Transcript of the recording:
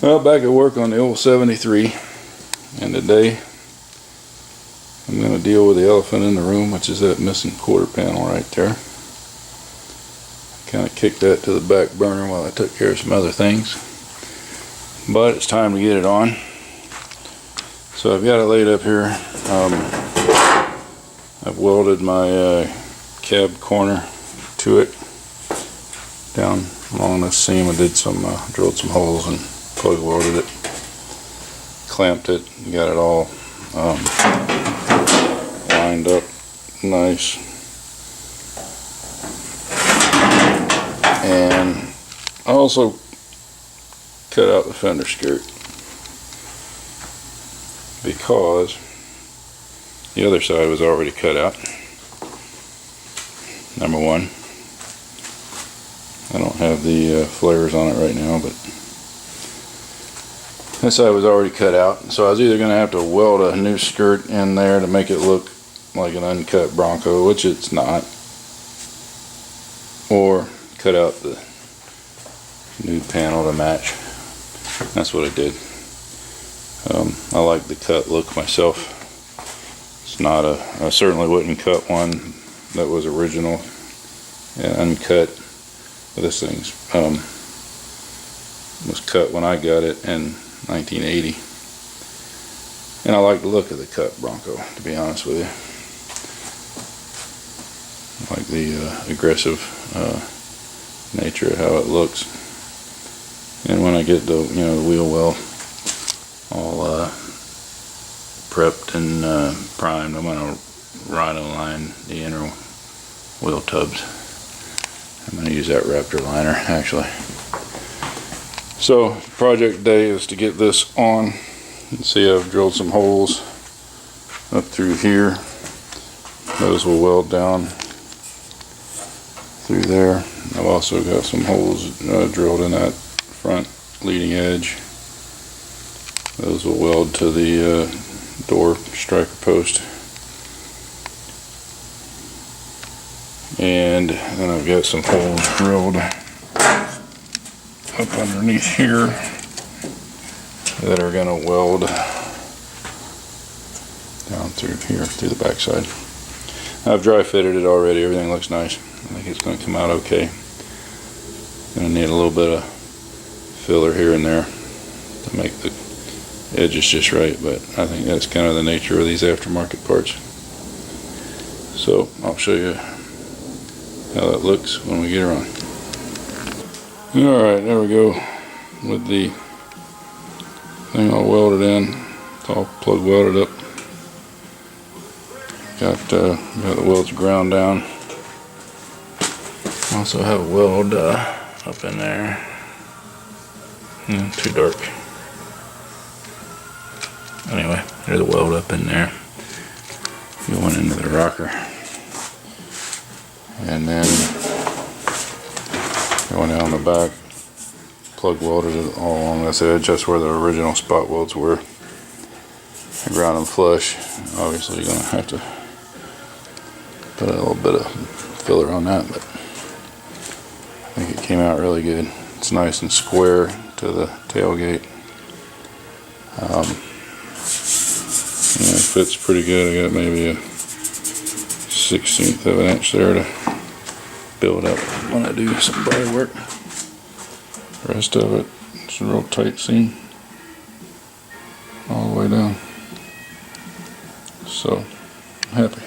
Well, back at work on the old 73, and today I'm going to deal with the elephant in the room, which is that missing quarter panel right there. Kind of kicked that to the back burner while I took care of some other things, but it's time to get it on. So I've got it laid up here. I've welded my cab corner to it down along this seam. I did some drilled some holes and plug welded it, clamped it, got it all lined up nice, and I also cut out the fender skirt because the other side was already cut out. Number one, I don't have the flares on it right now, but this side was already cut out, so I was either going to have to weld a new skirt in there to make it look like an uncut Bronco, which it's not, or cut out the new panel to match. That's what I did. I like the cut look myself. It's not I certainly wouldn't cut one that was original and uncut. This thing's was cut when I got it in 1980, and I like the look of the cut Bronco, to be honest with you. I like the aggressive nature of how it looks, and when I get the the wheel well all prepped and primed, I'm going to rhino line the inner wheel tubs. I'm going to use that Raptor liner actually. So project day is to get this on. You can see I've drilled some holes up through here. Those will weld down through there. I've also got some holes drilled in that front leading edge. Those will weld to the door striker post. And then I've got some holes drilled up underneath here that are going to weld down through here, through the back side. I've dry fitted it already. Everything looks nice. I think it's going to come out okay. Going to need a little bit of filler here and there to make the edges just right, but I think that's kind of the nature of these aftermarket parts. So I'll show you how that looks when we get her on. Alright, there we go with the thing all welded in. It's all plug welded up. Got the welds ground down. Also have a weld up in there. Too dark. Anyway, there's a weld up in there going into the rocker. And then going down the back, plug welded it all along this edge. That's where the original spot welds were. I ground them flush. Obviously you're going to have to put a little bit of filler on that, but I think it came out really good. It's nice and square to the tailgate. It fits pretty good. I got maybe a 1/16 of an inch there to build up when I do some body work. The rest of it, it's a real tight seam all the way down. So, I'm happy.